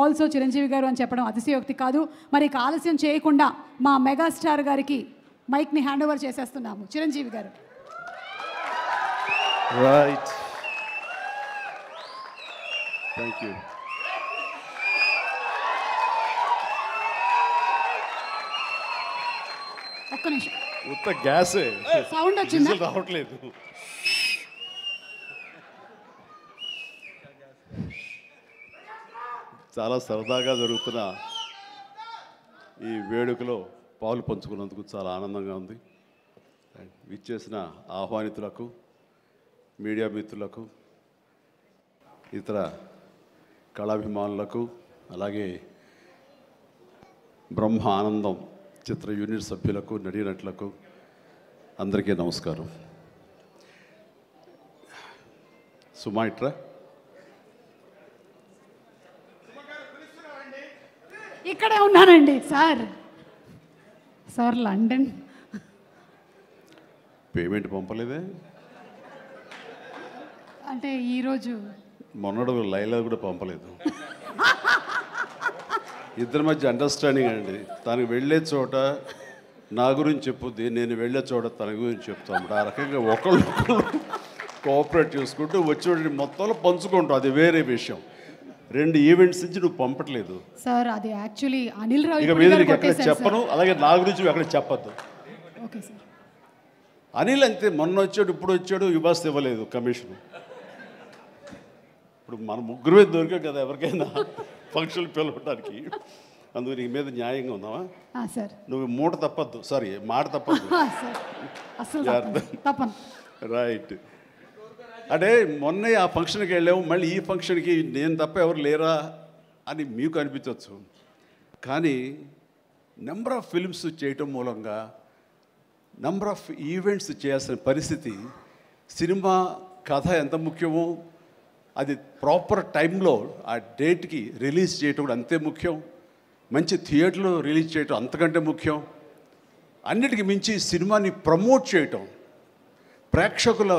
Also Chiranjeevi గారు అని చెప్పడం అతిశయోక్తి కాదు. మరి ఆలస్యం చేయకుండా మా మెగాస్టార్ గారికి మైక్ని హ్యాండ్ ఓవర్ చేసేస్తున్నాము. చిరంజీవి గారు. Right, thank you. ఒక్క నిమిషం, ఉత్త గ్యాసే, సౌండ్ వచ్చిందా? రావట్లేదు. చాలా సరదాగా జరుగుతున్న ఈ వేడుకలో పాలు పంచుకున్నందుకు చాలా ఆనందంగా ఉంది. విచ్చేసిన ఆహ్వానితులకు, మీడియా మిత్రులకు, ఇతర కళాభిమానులకు, అలాగే బ్రహ్మ ఆనందం చిత్ర యూనిట్ సభ్యులకు, నటీనటులకు అందరికీ నమస్కారం. సుమాయిట్రా ఇక్కడే ఉన్నానండి సార్. సార్ లండన్ పేమెంట్ పంపలేదే? అంటే ఈరోజు మొన్నడు లైలా కూడా పంపలేదు. ఇద్దరి మధ్య అండర్స్టాండింగ్ అండి. తనకు వెళ్ళే చోట నా గురించి చెప్పుద్ది, నేను వెళ్ళే చోట తన గురించి చెప్తాం. ఆ రకంగా ఒకళ్ళు కోఆపరేట్ చేసుకుంటూ వచ్చి మొత్తంలో పంచుకుంటాం. అది వేరే విషయం. 2 ఈవెంట్స్ నుంచి నువ్వు పంపట్లేదు సార్. అది యాక్చువల్లీ అనిల్ రావు ఇక మీద ఎక్కడ చెప్పను, అలాగే నా గురించి అక్కడ చెప్పద్దు. Okay sir. అనిల్ అంతే, మొన్న వచ్చాడు, ఇప్పుడు వచ్చాడు, ఇవ్వాల్సి ఇవ్వలేదు కమిషన్. ఇప్పుడు మన ముగ్గురే దొరికాం కదా ఎవరికైనా ఫంక్షన్ పిలవడానికి. అందుకు నీ మీద న్యాయంగా ఉందామా సార్? నువ్వు మూట తప్పద్దు, సారీ మాట తప్పద్దు. రైట్. అంటే మొన్న ఆ ఫంక్షన్కి వెళ్ళాము, మళ్ళీ ఈ ఫంక్షన్కి నేను తప్ప ఎవరు లేరా అని మీకు అనిపించవచ్చు. కానీ నెంబర్ ఆఫ్ ఫిల్మ్స్ చేయటం మూలంగా నెంబర్ ఆఫ్ ఈవెంట్స్ చేయాల్సిన పరిస్థితి, సినిమా కథ ఎంత ముఖ్యమో అది ప్రాపర్ టైంలో ఆ డేట్కి రిలీజ్ చేయటం కూడా అంతే ముఖ్యం. మంచి థియేటర్లో రిలీజ్ చేయటం అంతకంటే ముఖ్యం. అన్నిటికీ మించి సినిమాని ప్రమోట్ చేయటం, ప్రేక్షకుల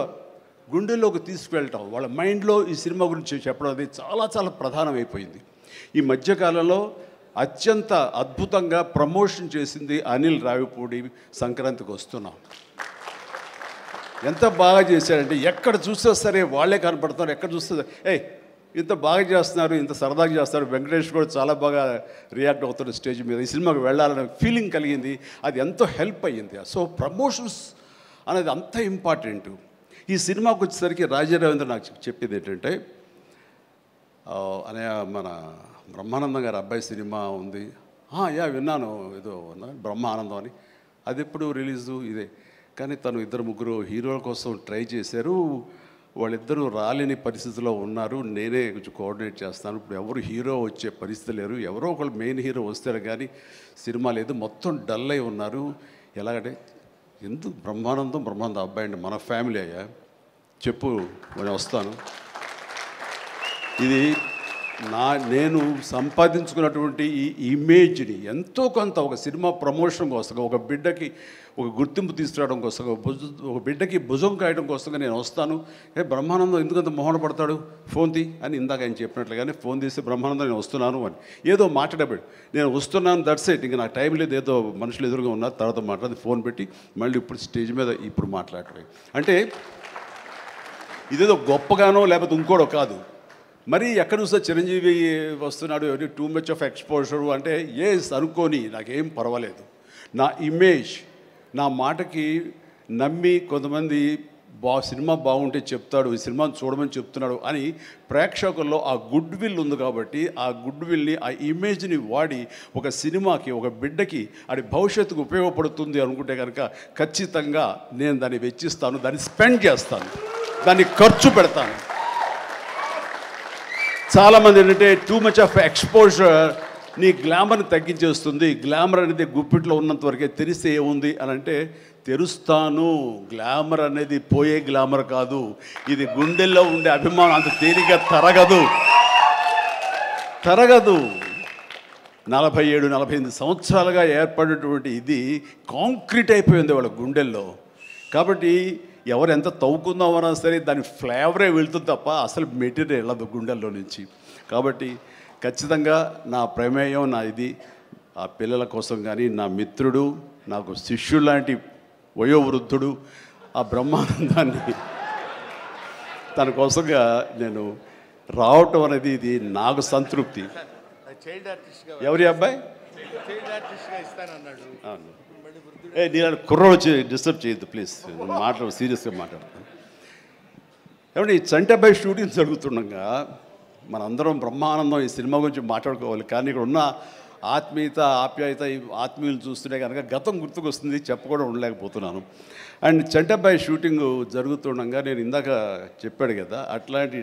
గుండెల్లోకి తీసుకువెళ్ళటం, వాళ్ళ మైండ్లో ఈ సినిమా గురించి చెప్పడం అది చాలా చాలా ప్రధానమైపోయింది. ఈ మధ్యకాలంలో అత్యంత అద్భుతంగా ప్రమోషన్ చేసింది అనిల్ రావిపూడి. సంక్రాంతికి వస్తున్నాం, ఎంత బాగా చేశారంటే ఎక్కడ చూస్తే సరే వాళ్ళే కనపడుతున్నారు. ఎక్కడ చూస్తే ఇంత బాగా చేస్తున్నారు, ఇంత సరదాగా చేస్తారు. వెంకటేష్ కూడా చాలా బాగా రియాక్ట్ అవుతారు స్టేజ్ మీద. ఈ సినిమాకి వెళ్ళాలనే ఫీలింగ్ కలిగింది. అది ఎంతో హెల్ప్ అయ్యింది. సో ప్రమోషన్స్ అనేది అంత ఇంపార్టెంట్. ఈ సినిమాకి వచ్చేసరికి రాజా రవీంద్ర నాకు చెప్పేది ఏంటంటే, అనే మన బ్రహ్మానందం గారి అబ్బాయి సినిమా ఉంది. విన్నాను, ఏదో బ్రహ్మానందం అని. అది ఎప్పుడు రిలీజు ఇదే. కానీ తను 2-3 హీరోల కోసం ట్రై చేశారు. వాళ్ళిద్దరూ రాలేని పరిస్థితిలో ఉన్నారు. నేనే కొంచెం కోఆర్డినేట్ చేస్తాను. ఇప్పుడు ఎవరు హీరో వచ్చే పరిస్థితి లేరు. ఎవరో ఒకళ్ళు మెయిన్ హీరో వస్తారు కానీ సినిమా లేదు. మొత్తం డల్ అయి ఉన్నారు. ఎలాగంటే ఎందుకు బ్రహ్మానందం అబ్బాయి అండి, మన ఫ్యామిలీ అయ్యా, చెప్పు నేను వస్తాను. ఇది నేను సంపాదించుకున్నటువంటి ఈ ఇమేజ్ని ఎంతో కొంత ఒక సినిమా ప్రమోషన్ కోసం, ఒక బిడ్డకి ఒక గుర్తింపు తీసుకురావడం కోసం, ఒక బిడ్డకి భుజం కాయడం కోసంగా నేను వస్తాను. బ్రహ్మానందం ఎందుకంత మొహన పడతాడు, ఫోన్ తీ అని ఇందాక ఆయన చెప్పినట్లుగానే ఫోన్ తీసి బ్రహ్మానందం నేను వస్తున్నాను అని ఏదో మాట్లాడబడి నేను వస్తున్నాను, దట్స్ ఇట్, ఇంకా నాకు టైం లేదు, ఏదో మనుషులు ఎదురుగా ఉన్నారు, తర్వాత మాట్లాడి ఫోన్ పెట్టి మళ్ళీ ఇప్పుడు స్టేజ్ మీద ఇప్పుడు మాట్లాడటం. అంటే ఇదేదో గొప్పగానో లేకపోతే ఇంకోడో కాదు. మరి ఎక్కడ చూస్తే చిరంజీవి వస్తున్నాడు, టూ మచ్ ఆఫ్ ఎక్స్పోజర్ అంటే అనుకోని నాకేం పర్వాలేదు. నా ఇమేజ్, నా మాటకి నమ్మి కొంతమంది సినిమా బాగుంటే చెప్తాడు, ఈ సినిమాని చూడమని చెప్తున్నాడు అని ప్రేక్షకుల్లో ఆ గుడ్ విల్ ఉంది. కాబట్టి ఆ గుడ్ విల్ని, ఆ ఇమేజ్ని వాడి ఒక సినిమాకి, ఒక బిడ్డకి అది భవిష్యత్తుకు ఉపయోగపడుతుంది అనుకుంటే కనుక ఖచ్చితంగా నేను దాన్ని వెచ్చిస్తాను, దాన్ని స్పెండ్ చేస్తాను, దాన్ని ఖర్చు పెడతాను. చాలామంది ఏంటంటే టూ మచ్ ఆఫ్ ఎక్స్పోజర్ నీ గ్లామర్ని తగ్గించేస్తుంది. గ్లామర్ అనేది గుప్పిట్లో ఉన్నంత వరకే, తెలిస్తే ఏముంది అని అంటే తెరుస్తాను. గ్లామర్ అనేది పోయే గ్లామర్ కాదు, ఇది గుండెల్లో ఉండే అభిమానం అంత తేలిగ్గా తరగదు. 47-48 సంవత్సరాలుగా ఏర్పడినటువంటి ఇది కాంక్రీట్ అయిపోయింది వాళ్ళ గుండెల్లో. కాబట్టి ఎవరు ఎంత తవ్వుకుందామన్నా సరే దాని ఫ్లేవరే వెళ్తుంది తప్ప అసలు మెటీరియల్ వెళ్ళదు గుండెల్లో నుంచి. కాబట్టి ఖచ్చితంగా నా ప్రమేయం నా ఇది ఆ పిల్లల కోసం కానీ నా మిత్రుడు నాకు శిష్యుడు లాంటి వయోవృద్ధుడు ఆ బ్రహ్మానందాన్ని తన కోసంగా నేను రావటం అనేది ఇది నాకు సంతృప్తి. చైల్డ్ ఆర్టిస్ట్గా ఎవరి అబ్బాయి ఇస్తానన్నాడు. నేను కుర్రోడు డిస్టర్బ్ చేయొద్దు ప్లీజ్, సీరియస్గా మాట్లాడతాను. ఏమంటే ఈ చంటబ్బాయి షూటింగ్ జరుగుతుండగా మనందరం బ్రహ్మానందం ఈ సినిమా గురించి మాట్లాడుకోవాలి, కానీ ఇక్కడ ఉన్న ఆత్మీయత ఆప్యాయత ఈ ఆత్మీయులు చూస్తుంటే కనుక గతం గుర్తుకొస్తుంది, చెప్పకుండా ఉండలేకపోతున్నాను. అండ్ చంటబ్బాయి షూటింగ్ జరుగుతుండగా నేను ఇందాక చెప్పాడు కదా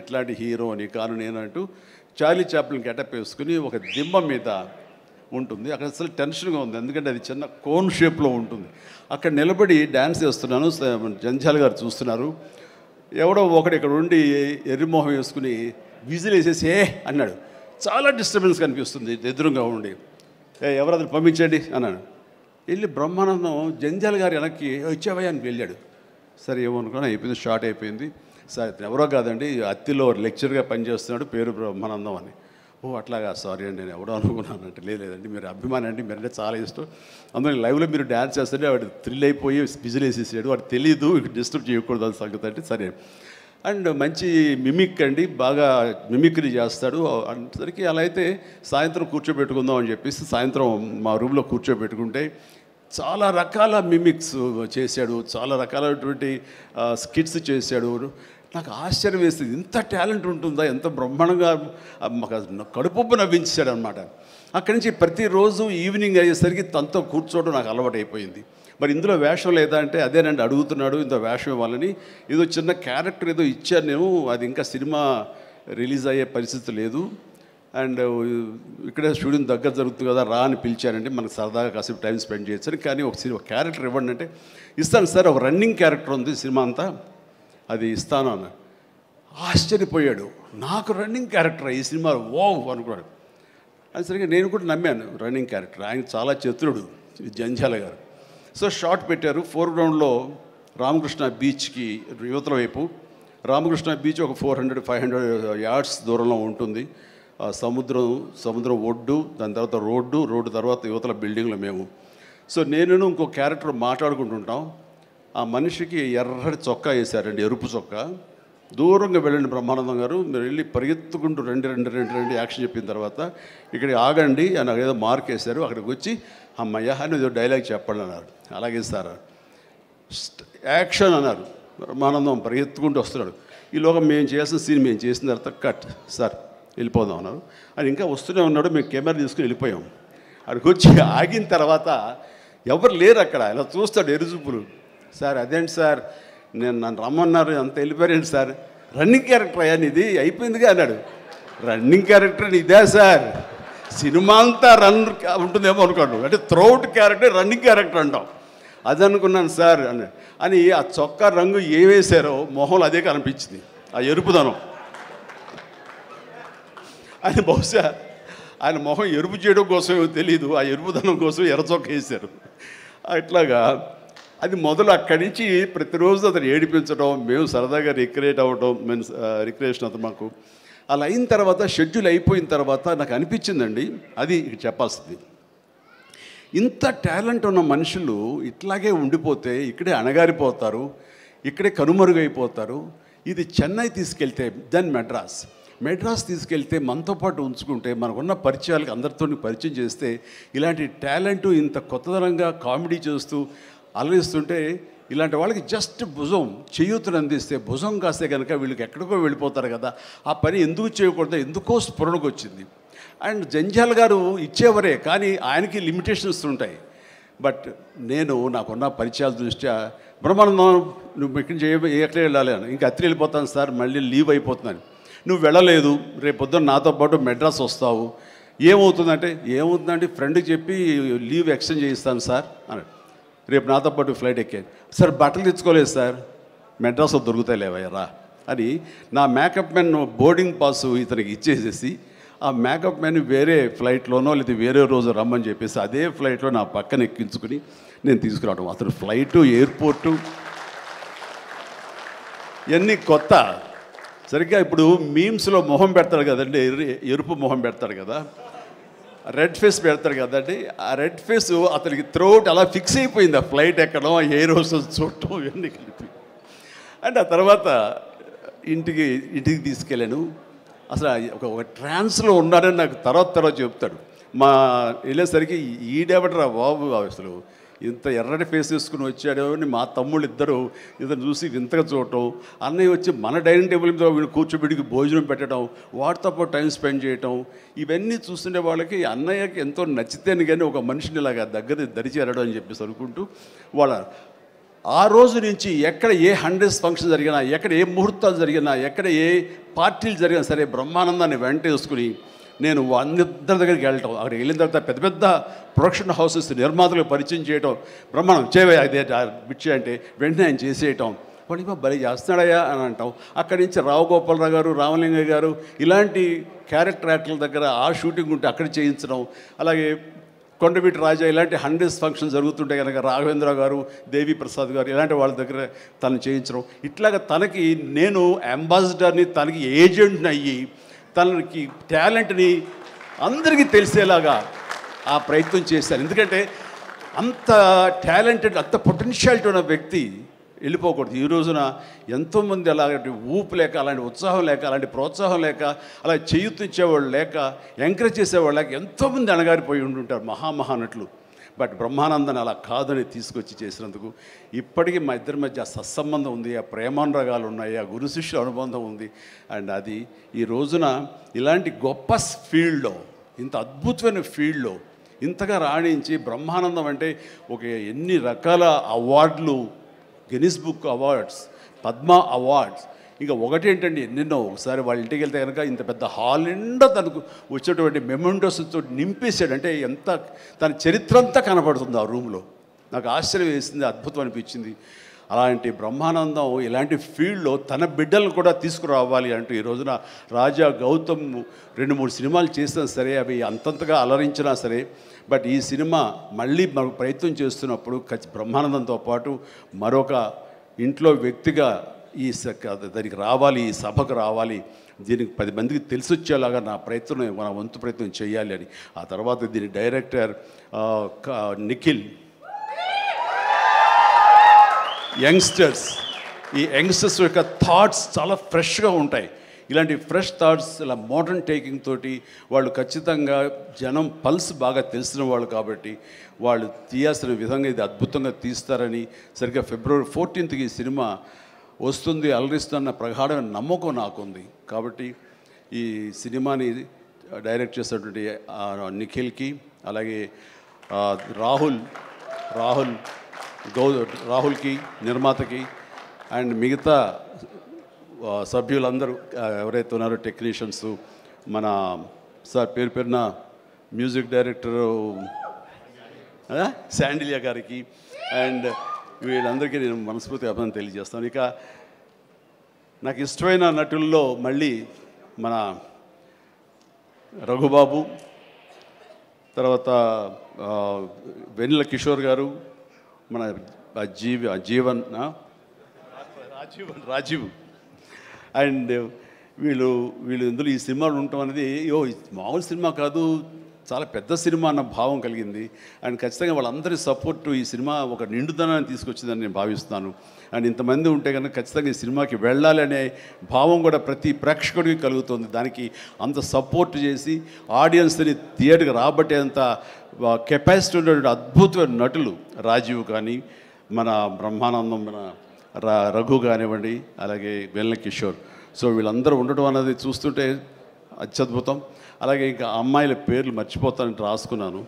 ఇట్లాంటి హీరో అని కాను నేనంటూ చార్లీ చాప్లిన్ గెటప్ వేసుకుని ఒక దిమ్మ మీద ఉంటుంది. అక్కడ అసలు టెన్షన్గా ఉంది, ఎందుకంటే అది చిన్న కోన్ షేప్లో ఉంటుంది. అక్కడ నిలబడి డ్యాన్స్ చేస్తున్నాను, జంజాల్ గారు చూస్తున్నారు. ఎవడో ఒకడు ఇక్కడ ఉండి ఎర్రిమోహం వేసుకుని విజిల్ వేసేసి అన్నాడు. చాలా డిస్టర్బెన్స్ కనిపిస్తుంది ఎదురుగా ఉండి. ఎవరది పంపించండి అన్నాడు. వెళ్ళి బ్రహ్మానందం జంజాల్ గారు వెనక్కి వచ్చావయ్యా అని వెళ్ళాడు. సరే ఏమనుకున్నా అయిపోయింది, షార్ట్ అయిపోయింది. సరే ఎవరో కాదండి అత్తిలో లెక్చర్గా పనిచేస్తున్నాడు, పేరు బ్రహ్మానందం అని. ఓ అట్లాగా, సారీ అండి నేను ఎవడో అనుకున్నానంటే లేదండి మీరు అభిమాని అండి, మీరంటే చాలా ఇష్టం, అందులో లైవ్లో మీరు డ్యాన్స్ చేస్తుంటే వాడు థ్రిల్ అయిపోయి విజిల్ వేసేసాడు, వాడు తెలీదు డిస్టర్బ్ చేయకూడదు అని సంగతి అంటే సరే. అండ్ మంచి మిమిక్ అండి, బాగా మిమిక్రీ చేస్తాడు. అంతసరికి అలా అయితే సాయంత్రం కూర్చోబెట్టుకుందాం అని చెప్పేసి సాయంత్రం మా రూమ్లో కూర్చోబెట్టుకుంటే చాలా రకాల మిమిక్స్ చేశాడు, చాలా రకాలైనటువంటి స్కిట్స్ చేశాడు. నాకు ఆశ్చర్యం వేస్తుంది, ఇంత టాలెంట్ ఉంటుందా, ఎంత బ్రహ్మాండంగా కడుపుబ్బు నవ్వించాడు అనమాట. అక్కడి నుంచి ప్రతిరోజు ఈవినింగ్ అయ్యేసరికి తనతో కూర్చోవడం నాకు అలవాటు అయిపోయింది. మరి ఇందులో వేషం లేదా అంటే అదేనండి అడుగుతున్నాడు, ఇంత వేషం ఇవ్వాలని. ఏదో చిన్న క్యారెక్టర్ ఏదో ఇచ్చాను నేను, అది ఇంకా సినిమా రిలీజ్ అయ్యే పరిస్థితి లేదు. అండ్ ఇక్కడే షూటింగ్ దగ్గర జరుగుతుంది కదా రా అని పిలిచానంటే మనకు సరదాగా కాసేపు టైం స్పెండ్ చేయొచ్చు. కానీ ఒక క్యారెక్టర్ ఇవ్వండి అంటే ఇస్తాను సార్, ఒక రన్నింగ్ క్యారెక్టర్ ఉంది సినిమా అంతా, అది ఇస్తాను అన్న. ఆశ్చర్యపోయాడు, నాకు రన్నింగ్ క్యారెక్టర్ ఈ సినిమా ఓ అనుకున్నాడు. అది సరిగ్గా నేను కూడా నమ్మాను, రన్నింగ్ క్యారెక్టర్. ఆయన చాలా చతురుడు జంజాల గారు. సో షార్ట్ పెట్టారు. ఫోర్గ్రౌండ్లో రామకృష్ణ బీచ్కి యువతల వైపు, రామకృష్ణ బీచ్ ఒక 400-500 యార్డ్స్ దూరంలో ఉంటుంది. సముద్రం ఒడ్డు, దాని తర్వాత రోడ్డు తర్వాత యువతల బిల్డింగ్లో మేము. సో నేను ఇంకో క్యారెక్టర్ మాట్లాడుకుంటుంటాం. ఆ మనిషికి ఎర్రటి చొక్కా వేశారండి, ఎరుపు చొక్కా. దూరంగా వెళ్ళండి బ్రహ్మానందం గారు, మీరు వెళ్ళి పరిగెత్తుకుంటూ రెండు యాక్షన్ చెప్పిన తర్వాత ఇక్కడికి ఆగండి అని ఏదో మార్క్ వేశారు. అక్కడికి వచ్చి అమ్మయ్య అని ఏదో డైలాగ్ చెప్పండి అన్నారు. అలాగే సార్ యాక్షన్ అన్నారు. బ్రహ్మానందం పరిగెత్తుకుంటూ వస్తున్నాడు. ఈలోగా మేము చేసిన సీన్ మేము చేసిన తర్వాత కట్ సార్ వెళ్ళిపోదాం అన్నారు. అని ఇంకా వస్తూనే ఉన్నాడు. మేము కెమెరా తీసుకుని వెళ్ళిపోయాం. అక్కడికి వచ్చి ఆగిన తర్వాత ఎవరు లేరు అక్కడ. ఇలా చూస్తాడు ఎరుజుపులు. సార్ అదేంటి సార్ నన్ను రమ్మన్నారు, అంత వెళ్ళిపోయారండి సార్, రన్నింగ్ క్యారెక్టర్ అయ్యా ఇది అయిపోయిందిగా అన్నాడు. రన్నింగ్ క్యారెక్టర్ ఇదే సార్, సినిమా అంతా రన్ ఉంటుందేమో అనుకోండి, అంటే త్రౌట్ క్యారెక్టర్ రన్నింగ్ క్యారెక్టర్ అంటాం. అది అనుకున్నాను సార్ అని ఆ చొక్కా రంగు ఏ వేశారో మొహంలో అదే కనిపించింది, ఆ ఎరుపుదనం. ఆయన బహుశా ఆయన మొహం ఎరుపు చేయడం కోసమేమో తెలీదు, ఆ ఎరుపుదనం కోసం ఎర్ర చొక్క వేశారు. అట్లాగా అది మొదలు అక్కడి నుంచి ప్రతిరోజు అతను ఏడిపించడం, మేము సరదాగా రిక్రియేట్ అవ్వడం, రిక్రియేషన్ అతను మాకు. అలా అయిన తర్వాత షెడ్యూల్ అయిపోయిన తర్వాత నాకు అనిపించిందండి, అది చెప్పాల్సింది, ఇంత టాలెంట్ ఉన్న మనుషులు ఇట్లాగే ఉండిపోతే ఇక్కడే అణగారిపోతారు, ఇక్కడే కనుమరుగైపోతారు. ఇది చెన్నై తీసుకెళ్తే దెన్ మెడ్రాస్ తీసుకెళ్తే మనతో పాటు ఉంచుకుంటే మనకున్న పరిచయాలకు అందరితో పరిచయం చేస్తే ఇలాంటి టాలెంట్ ఇంత కొత్తదనంగా కామెడీ చేస్తూ అలరిస్తుంటే ఇలాంటి వాళ్ళకి జస్ట్ భుజం చేయూతను అందిస్తే, భుజం కాస్తే కనుక వీళ్ళకి ఎక్కడికో వెళ్ళిపోతారు కదా. ఆ పని ఎందుకు చేయకూడదు, ఎందుకో స్ఫురణకు వచ్చింది. అండ్ జంజాల్ గారు ఇచ్చేవరే, కానీ ఆయనకి లిమిటేషన్స్ ఉంటాయి. బట్ నాకున్న పరిచయాల దృష్ట్యా బ్రహ్మానందం నువ్వు ఇక్కడి నుంచి ఎక్కడ వెళ్ళాలి అని, ఇంకా అత్రి వెళ్ళిపోతాను సార్, మళ్ళీ లీవ్ అయిపోతున్నాను. నువ్వు వెళ్ళలేదు, రేపు పొద్దున్న నాతో పాటు మెడ్రాస్ వస్తావు, ఏమవుతుందంటే ఫ్రెండ్కి చెప్పి లీవ్ ఎక్స్టెండ్ చేయిస్తాను సార్ అన్నాడు. రేపు నాతో పాటు ఫ్లైట్ ఎక్కాను సార్, బట్టలు తెచ్చుకోలేదు సార్, మెడ్రాస్లో దొరుకుతాయి లేవయ్యరా అని నా మేకప్ మ్యాన్ బోర్డింగ్ పాస్ ఇతనికి ఇచ్చేసేసి ఆ మేకప్ మ్యాన్ వేరే ఫ్లైట్లోనో లేదా వేరే రోజు రమ్మని చెప్పేసి అదే ఫ్లైట్లో నా పక్కన ఎక్కించుకుని నేను తీసుకురావడం. అతను ఫ్లైటు, ఎయిర్పోర్టు ఇవన్నీ కొత్త. సరిగ్గా ఇప్పుడు మీమ్స్లో మొహం పెడతాడు కదండి, ఎరుపు మొహం పెడతాడు కదా, రెడ్ ఫేస్ పెడతాడు కదండి. ఆ రెడ్ ఫేస్ అతనికి త్రోట్ అలా ఫిక్స్ అయిపోయింది. ఆ ఫ్లైట్ ఎక్కడం, ఆ ఎయిర్ హోస్టెస్ చూడటం ఇవన్నీ కలిపి. అండ్ ఆ తర్వాత ఇంటికి తీసుకెళ్ళాను. అసలు ఒక ట్రాన్స్లో ఉన్నాడని నాకు తర్వాత చెప్తాడు. వెళ్ళేసరికి ఈడెవడరా బాబు అసలు ఇంత ఎర్రటి ఫేస్ వేసుకుని వచ్చాడో అని మా తమ్ముళ్ళు ఇద్దరు చూసి వింతగా చూడటం, అన్నయ్య వచ్చి మన డైనింగ్ టేబుల్ మీద వీళ్ళు కూర్చోబెడికి భోజనం పెట్టడం, వాటితో పాటు టైం స్పెండ్ చేయటం, ఇవన్నీ చూస్తుండే వాళ్ళకి అన్నయ్యకి ఎంతో నచ్చితేనే కానీ ఒక మనిషిని ఇలాగా దగ్గర దరిచేరడం అని చెప్పేసి అనుకుంటూ వాళ్ళ ఆ రోజు నుంచి ఎక్కడ ఏ 100th ఫంక్షన్ జరిగినా, ఎక్కడ ఏ ముహూర్తాలు జరిగినా, ఎక్కడ ఏ పార్టీలు జరిగినా సరే బ్రహ్మానందాన్ని వెంట వేసుకుని నేను అందరి దగ్గరికి వెళ్ళటం, అక్కడికి వెళ్ళిన తర్వాత పెద్ద పెద్ద ప్రొడక్షన్ హౌసెస్ నిర్మాతలకు పరిచయం చేయటం, బ్రహ్మాండం చేవే అదే బిచ్చే అంటే వెంటనే ఆయన చేసేయటం, వాడికి భలే చేస్తున్నాడయ్యా అని అంటాం. అక్కడి నుంచి రావు గోపాలరావు గారు, రామలింగయ్య గారు ఇలాంటి క్యారెక్టర్ యాక్టర్ల దగ్గర ఆ షూటింగ్ ఉంటే అక్కడ చేయించడం, అలాగే కొండవీటి రాజా ఇలాంటి 100th ఫంక్షన్ జరుగుతుంటే కనుక రాఘవేంద్ర గారు, దేవి ప్రసాద్ గారు ఇలాంటి వాళ్ళ దగ్గర తను చేయించడం, ఇట్లాగా తనకి నేను అంబాసిడర్ని, తనకి ఏజెంట్ని అయ్యి తనకి టాలెంట్ని అందరికీ తెలిసేలాగా ఆ ప్రయత్నం చేశాను. ఎందుకంటే అంత టాలెంటెడ్, అంత పొటెన్షియాలిటీ ఉన్న వ్యక్తి వెళ్ళిపోకూడదు. ఈ రోజున ఎంతోమంది అలాంటి ఊపు లేక, అలాంటి ఉత్సాహం లేక, అలాంటి ప్రోత్సాహం లేక, అలా చేయూతించేవాళ్ళు లేక, ఎంకరేజ్ చేసేవాళ్ళు లేక ఎంతోమంది అణగారిపోయి ఉంటుంటారు మహానటులు. బట్ బ్రహ్మానందాన్ని అలా కాదని తీసుకొచ్చి చేసినందుకు ఇప్పటికీ మా ఇద్దరి మధ్య సత్సంబంధం ఉంది, ఆ ప్రేమానురాగాలు ఉన్నాయి, ఆ గురు శిష్యుల అనుబంధం ఉంది. అండ్ అది ఈ రోజున ఇలాంటి గొప్ప ఫీల్డ్లో, ఇంత అద్భుతమైన ఫీల్డ్లో ఇంతగా రాణించి బ్రహ్మానందం అంటే ఒక ఎన్ని రకాల అవార్డులు, Guinness book awards, Padma awards, ఇంకా ఒకటేంటండి ఎన్నెన్నో. ఒకసారి వాళ్ళ ఇంటికి వెళ్తే కనుక ఇంత పెద్ద హాల్ నిండా తనకు వచ్చేటువంటి మెమెంటోస్తో నింపేశాడు. అంటే ఎంత తన చరిత్ర అంతా కనపడుతుంది ఆ రూమ్లో. నాకు ఆశ్చర్యం వేసింది, అద్భుతం అనిపించింది. అలాంటి బ్రహ్మానందం ఇలాంటి ఫీల్డ్లో తన బిడ్డలను కూడా తీసుకురావాలి అంటూ ఈ రోజున రాజా గౌతమ్ 2-3 సినిమాలు చేసినా సరే, అవి అంతంతగా అలరించినా సరే, బట్ ఈ సినిమా మళ్ళీ మనకు ప్రయత్నం చేస్తున్నప్పుడు బ్రహ్మానందంతో పాటు మరొక ఇంట్లో వ్యక్తిగా దానికి రావాలి, ఈ సభకు రావాలి, దీనికి 10 మందికి తెలిసొచ్చేలాగా నా ప్రయత్నం, మన వంతు ప్రయత్నం చేయాలి అని. ఆ తర్వాత దీని డైరెక్టర్ నిఖిల్, యంగ్స్టర్స్, ఈ యంగ్స్టర్స్ యొక్క థాట్స్ చాలా ఫ్రెష్గా ఉంటాయి. ఇలాంటి ఫ్రెష్ థాట్స్, ఇలా మోడర్న్ టేకింగ్ తోటి వాళ్ళు ఖచ్చితంగా జనం పల్స్ బాగా తెలిసిన వాళ్ళు కాబట్టి వాళ్ళు తీయాల్సిన విధంగా ఇది అద్భుతంగా తీస్తారని, సరిగ్గా February 14th ఈ సినిమా వస్తుంది, అలరిస్తున్న ప్రగాఢమైన నమ్మకం నాకుంది. కాబట్టి ఈ సినిమాని డైరెక్ట్ చేసినటువంటి నిఖిల్కి, అలాగే రాహుల్కి నిర్మాతకి, అండ్ మిగతా సభ్యులందరూ ఎవరైతే ఉన్నారో టెక్నీషియన్స్, మన సార్ పేరున మ్యూజిక్ డైరెక్టరు శాండిలియా గారికి, అండ్ వీళ్ళందరికీ నేను మనస్ఫూర్తి అభినందన తెలియజేస్తాను. ఇక నాకు ఇష్టమైన నటుల్లో మళ్ళీ మన రఘుబాబు, తర్వాత వెన్నెల కిషోర్ గారు, మన రాజీవ్, అండ్ వీళ్ళు ఇందులో ఈ సినిమాలు ఉండటం అనేది మామూలు సినిమా కాదు, చాలా పెద్ద సినిమా అన్న భావం కలిగింది. అండ్ ఖచ్చితంగా వాళ్ళందరి సపోర్టు ఈ సినిమా ఒక నిండుదనాన్ని తీసుకొచ్చిందని నేను భావిస్తున్నాను. అండ్ ఇంతమంది ఉంటే కనుక ఖచ్చితంగా ఈ సినిమాకి వెళ్ళాలి అనే భావం కూడా ప్రతి ప్రేక్షకుడికి కలుగుతుంది. దానికి అంత సపోర్ట్ చేసి ఆడియన్స్ని థియేటర్కి రాబట్టేంత కెపాసిటీ ఉన్నటువంటి అద్భుతమైన నటులు రాజీవ్ కానీ, మన బ్రహ్మానందం, మన రఘు కానివ్వండి, అలాగే వెన్నెల కిషోర్. సో వీళ్ళందరూ ఉండటం అనేది చూస్తుంటే అత్యద్భుతం. అలాగే ఇంకా అమ్మాయిల పేర్లు మర్చిపోతానని రాసుకున్నాను.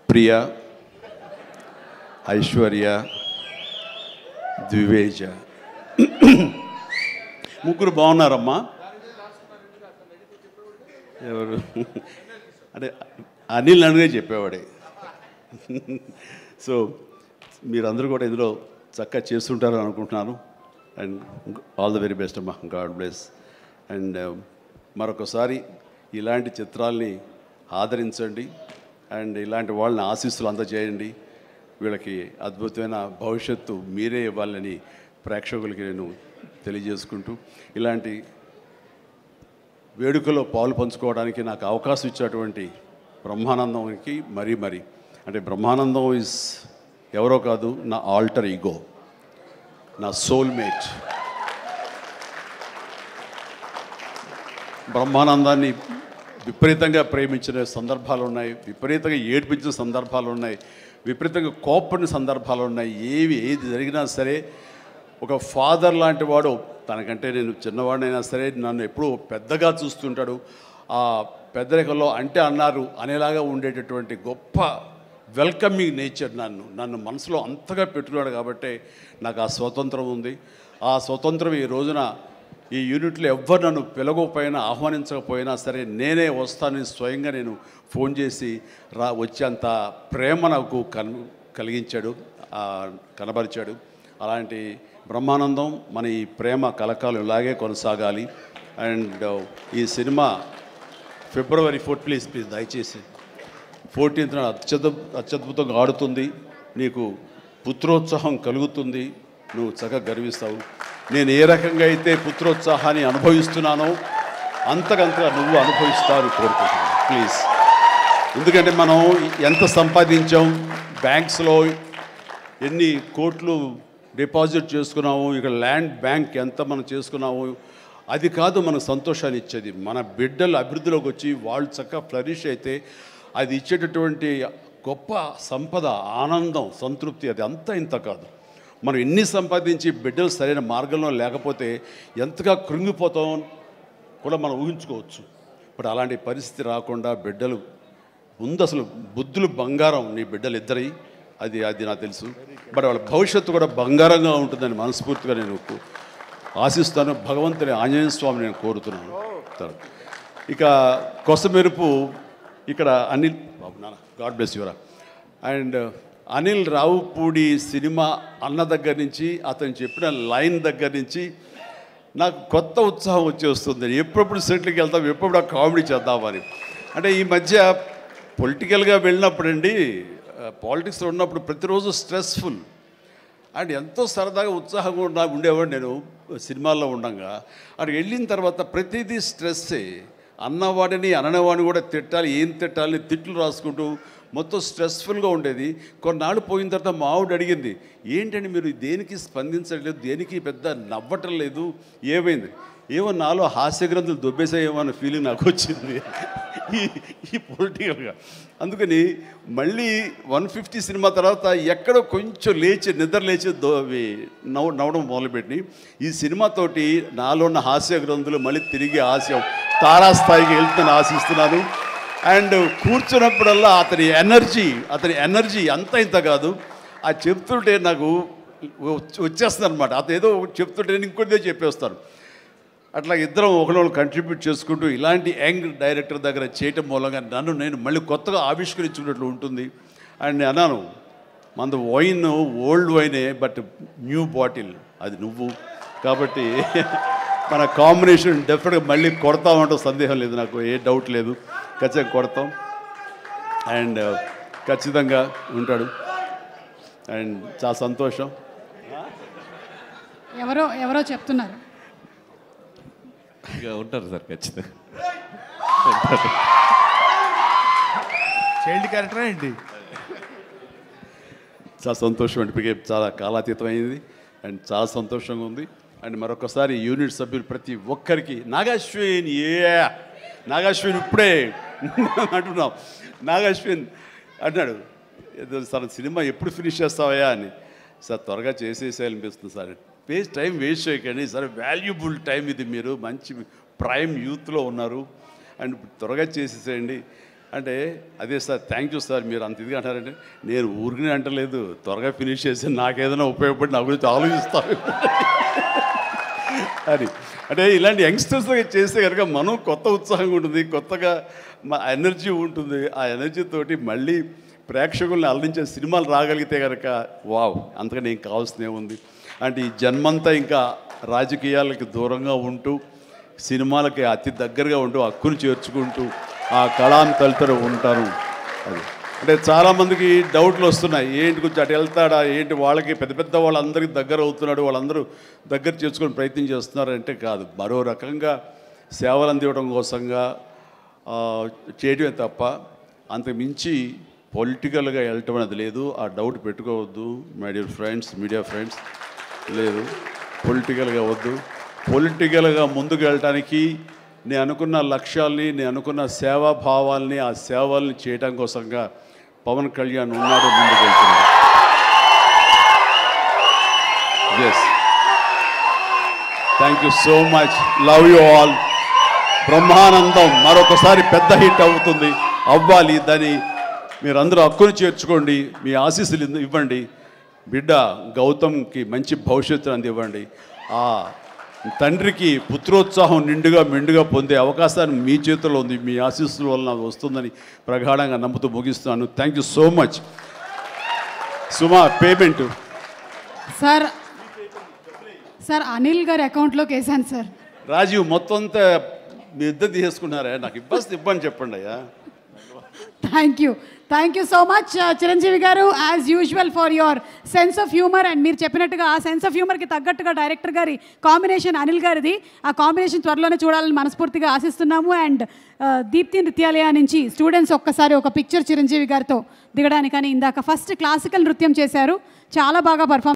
ప్రియా, ఐశ్వర్య, ద్వివేజ, ముగ్గురు బాగున్నారమ్మా. ఎవరు అంటే అనిల్ అనిగే చెప్పేవాడే. సో మీరందరూ కూడా ఇందులో చక్కగా చేస్తుంటారని అనుకుంటున్నాను. And all the very best అమ్మా, గాడ్ బ్లెస్. అండ్ మరొకసారి ఇలాంటి చిత్రాల్ని ఆదరించండి, అండ్ ఇలాంటి వాళ్ళని ఆశీస్సులు అందజేయండి. వీళ్ళకి అద్భుతమైన భవిష్యత్తు మీరే ఇవ్వాలని ప్రేక్షకులకి నేను తెలియజేసుకుంటూ ఇలాంటి వేడుకలో పాలు పంచుకోవడానికి నాకు అవకాశం ఇచ్చేటువంటి బ్రహ్మానందంకి మరీ అంటే బ్రహ్మానందం ఇస్ ఎవరో కాదు, నా ఆల్టర్ ఈగో, నా సోల్మేట్. బ్రహ్మానందాన్ని విపరీతంగా ప్రేమించిన సందర్భాలు ఉన్నాయి, విపరీతంగా ఏడ్పించిన సందర్భాలు ఉన్నాయి, విపరీతంగా కోప్పడిన సందర్భాలు ఉన్నాయి. ఏది జరిగినా సరే ఒక ఫాదర్ లాంటి వాడు, తనకంటే నేను చిన్నవాడినైనా సరే నన్ను ఎప్పుడూ పెద్దగా చూస్తుంటాడు. ఆ పెద్దరికలో అంటే అన్నారు అనేలాగా ఉండేటటువంటి గొప్ప వెల్కమింగ్ నేచర్ నన్ను మనసులో అంతగా పెట్టుకున్నాడు. కాబట్టి నాకు ఆ స్వతంత్రం ఉంది. ఆ స్వతంత్రం ఈ రోజున ఈ యూనిట్లో ఎవ్వరు నన్ను పిలవకపోయినా ఆహ్వానించకపోయినా సరే నేనే వస్తానని స్వయంగా నేను ఫోన్ చేసి వచ్చేంత ప్రేమ నాకు కలిగించాడు, కనబరిచాడు. అలాంటి బ్రహ్మానందం మన ఈ ప్రేమ కలకాలం ఇలాగే కొనసాగాలి. అండ్ ఈ సినిమా February 4th ప్లీజ్ దయచేసి 14th అత్యద్భుతంగా ఆడుతుంది. నీకు పుత్రోత్సాహం కలుగుతుంది, నువ్వు చక్కగా గర్విస్తావు. నేను ఏ రకంగా అయితే పుత్రోత్సాహాన్ని అనుభవిస్తున్నానో అంతకంతగా నువ్వు అనుభవిస్తావు కోరుకుంటున్నాను ప్లీజ్. ఎందుకంటే మనం ఎంత సంపాదించాం, బ్యాంక్స్లో ఎన్ని కోట్లు డిపాజిట్ చేసుకున్నాము, ఇక్కడ ల్యాండ్ బ్యాంక్ ఎంత మనం చేసుకున్నాము, అది కాదు మనకు సంతోషాన్ని ఇచ్చేది. మన బిడ్డలు అభివృద్ధిలోకి వచ్చి వాళ్ళు చక్కగా ఫ్లరిష్ అయితే అది ఇచ్చేటటువంటి గొప్ప సంపద, ఆనందం, సంతృప్తి అది అంతా ఇంత కాదు. మనం ఎన్ని సంపాదించి బిడ్డలు సరైన మార్గంలో లేకపోతే ఎంతగా కృంగిపోతాం కూడా మనం ఊహించుకోవచ్చు. బట్ అలాంటి పరిస్థితి రాకుండా బిడ్డలు ముందు అసలు బుద్ధులు బంగారం నీ బిడ్డలు ఇద్దరి, అది నాకు తెలుసు. బట్ వాళ్ళ భవిష్యత్తు కూడా బంగారంగా ఉంటుందని మనస్ఫూర్తిగా నేను ఆశిస్తాను. భగవంతుని ఆంజనేయ స్వామి నేను కోరుతున్నాను. ఇక కొసమెరుపు ఇక్కడ అనిల్ బాబు నాన్న గాడ్ బ్లెస్ యువరా. అండ్ అనిల్ రావుపూడి సినిమా అన్న దగ్గర నుంచి అతను చెప్పిన లైన్ దగ్గర నుంచి నాకు కొత్త ఉత్సాహం వచ్చేస్తుంది. ఎప్పుడప్పుడు సెట్లకి వెళ్తాం, ఎప్పుడు ఆ కామెడీ చేద్దామని. అంటే ఈ మధ్య పొలిటికల్గా వెళ్ళినప్పుడండి, పాలిటిక్స్లో ఉన్నప్పుడు ప్రతిరోజు స్ట్రెస్ఫుల్ అండ్ ఎంతో సరదాగా ఉత్సాహంగా ఉండేవాడు నేను సినిమాల్లో ఉండగా. అక్కడికి వెళ్ళిన తర్వాత ప్రతిదీ స్ట్రెస్సే. అన్నవాడిని అననేవాడిని కూడా తిట్టాలి, ఏం తిట్టాలని తిట్లు రాసుకుంటూ మొత్తం స్ట్రెస్ఫుల్గా ఉండేది. కొన్నాళ్ళు పోయిన తర్వాత మా ఆవిడ అడిగింది, ఏంటండి మీరు దేనికి స్పందించట్లేదు, దేనికి పెద్ద నవ్వటం లేదు, ఏమైంది? ఏమో నాలో హాస్య గ్రంథులు దొబ్బేసాయేమో అన్న ఫీలింగ్ నాకు వచ్చింది ఈ పొలిటికల్గా. అందుకని మళ్ళీ 150 సినిమా తర్వాత ఎక్కడో కొంచెం నిద్ర లేచి నవ్వడం మొదలుపెట్టి ఈ సినిమాతోటి నాలో ఉన్న హాస్య గ్రంథులు మళ్ళీ తిరిగి హాస్యం తారాస్థాయికి వెళ్తుందని ఆశిస్తున్నాను. అండ్ కూర్చున్నప్పుడల్లా అతని ఎనర్జీ అంత ఇంత కాదు, ఆ చెప్తుంటే నాకు వచ్చేస్తుంది అనమాట. అతను ఏదో చెప్తుంటే నేను ఇంకొకటిదే చెప్పేస్తాను. అట్లా ఇద్దరం ఒకళ్ళు కంట్రిబ్యూట్ చేసుకుంటూ ఇలాంటి యంగ్ డైరెక్టర్ దగ్గర చేయటం మూలంగా నేను మళ్ళీ కొత్తగా ఆవిష్కరించుకున్నట్లు ఉంటుంది. అండ్ నేను అన్నాను, మన వైన్ ఓల్డ్ వైనే బట్ న్యూ బాటిల్, అది నువ్వు. కాబట్టి మన కాంబినేషన్ డెఫినెట్గా మళ్ళీ కొడతామంటే సందేహం లేదు, నాకు ఏ డౌట్ లేదు, ఖచ్చితంగా కొడతాం. అండ్ ఖచ్చితంగా ఉంటాడు. అండ్ చాలా సంతోషం. ఎవరో చెప్తున్నారు ఉంటారు సార్, ఖచ్చితంగా చైల్డ్ క్యారెక్టర్ ఏంటి? చాలా సంతోషం అండి, ఇప్పటికే చాలా కాలాతీతం అయింది అండ్ చాలా సంతోషంగా ఉంది. అండ్ మరొకసారి యూనిట్ సభ్యులు ప్రతి ఒక్కరికి నాగాశ్విన్ ఇప్పుడే అంటున్నాం. నాగాశ్విన్ అన్నాడు, సార్ సినిమా ఎప్పుడు ఫినిష్ చేస్తావయ్యా అని. సార్ త్వరగా చేసేసేయాలనిపిస్తుంది సార్, టైం వేస్ట్ చేయకండి సార్, వాల్యుబుల్ టైం ఇది, మీరు మంచి ప్రైమ్ యూత్లో ఉన్నారు అండ్ త్వరగా చేసేసేయండి అంటే. అదే సార్ థ్యాంక్ యూ సార్, మీరు అంత ఇదిగా అంటారంటే నేను ఊరికనే అంటలేదు, త్వరగా ఫినిష్ చేసి నాకేదైనా ఉపయోగపడి నా గురించి ఆలోచిస్తాను అని. అంటే ఇలాంటి యంగ్స్టర్స్తో చేస్తే కనుక మనం కొత్త ఉత్సాహంగా ఉంటుంది, కొత్తగా మా ఎనర్జీ ఉంటుంది. ఆ ఎనర్జీతోటి మళ్ళీ ప్రేక్షకుల్ని అలరించే సినిమాలు రాగలిగితే కనుక వావ్, అంతగా నేను కావాల్సిందే ఉంది. అంటే ఈ జన్మంతా ఇంకా రాజకీయాలకి దూరంగా ఉంటూ సినిమాలకి అతి దగ్గరగా ఉంటూ హక్కును చేర్చుకుంటూ ఆ కళాన్ని తలుతూ ఉంటారు. అది అంటే చాలామందికి డౌట్లు వస్తున్నాయి, ఏంటి కొంచెం అటు వెళ్తాడా ఏంటి, వాళ్ళకి పెద్ద పెద్ద వాళ్ళందరికీ దగ్గర అవుతున్నాడు, వాళ్ళందరూ దగ్గర చేసుకొని ప్రయత్నం చేస్తున్నారంటే కాదు, మరో రకంగా సేవలు అందివ్వడం కోసంగా చేయడమే తప్ప అంతకు మించి పొలిటికల్గా వెళ్ళటం అనేది లేదు. ఆ డౌట్ పెట్టుకోవద్దు my dear friends, media friends, లేదు పొలిటికల్గా వద్దు. పొలిటికల్గా ముందుకు వెళ్ళటానికి నేను అనుకున్న లక్ష్యాల్ని, నేను అనుకున్న సేవాభావాల్ని, ఆ సేవల్ని చేయడం కోసంగా పవన్ కళ్యాణ్ ఉన్నాడు, ముందుకు వెళ్తున్నాడు. Yes, thank you so much, love you all. Brahmanandam మరొకసారి పెద్ద హిట్ అవుతుంది, అవ్వాలి. దాన్ని మీరందరూ హక్కును చేర్చుకోండి, మీ ఆశీస్సులు ఇవ్వండి. బిడ్డ గౌతమ్కి మంచి భవిష్యత్తు అందివ్వండి. ఆ తండ్రికి పుత్రోత్సాహం నిండుగా మెండుగా పొందే అవకాశాన్ని మీ చేతుల్లో ఉంది, మీ ఆశీస్సుల వలన వస్తుందని ప్రగాఢంగా నమ్ముతూ ముగిస్తున్నాను. Thank you so much. Suma, payment sir Anil గారి అకౌంట్లోకి వేసాను సార్. రాజీవ్ మొత్తం అంతా మీ ఇద్దరు తీసుకున్నారా? నాకు ఇబ్బంది చెప్పండి అయ్యా. Thank you so much Chiranjeevi garu, as usual for your sense of humour. And మీరు చెప్పినట్టుగా ఆ సెన్స్ ఆఫ్ హ్యూమర్కి తగ్గట్టుగా డైరెక్టర్ గారి కాంబినేషన్ అనిల్ గారిది, ఆ కాంబినేషన్ త్వరలోనే చూడాలని మనస్ఫూర్తిగా ఆశిస్తున్నాము. అండ్ దీప్తి నృత్యాలయ నుంచి స్టూడెంట్స్ ఒక్కసారి ఒక పిక్చర్ చిరంజీవి గారితో దిగడానికని, ఇందాక ఫస్ట్ క్లాసికల్ నృత్యం చేశారు, చాలా బాగా పర్ఫామ్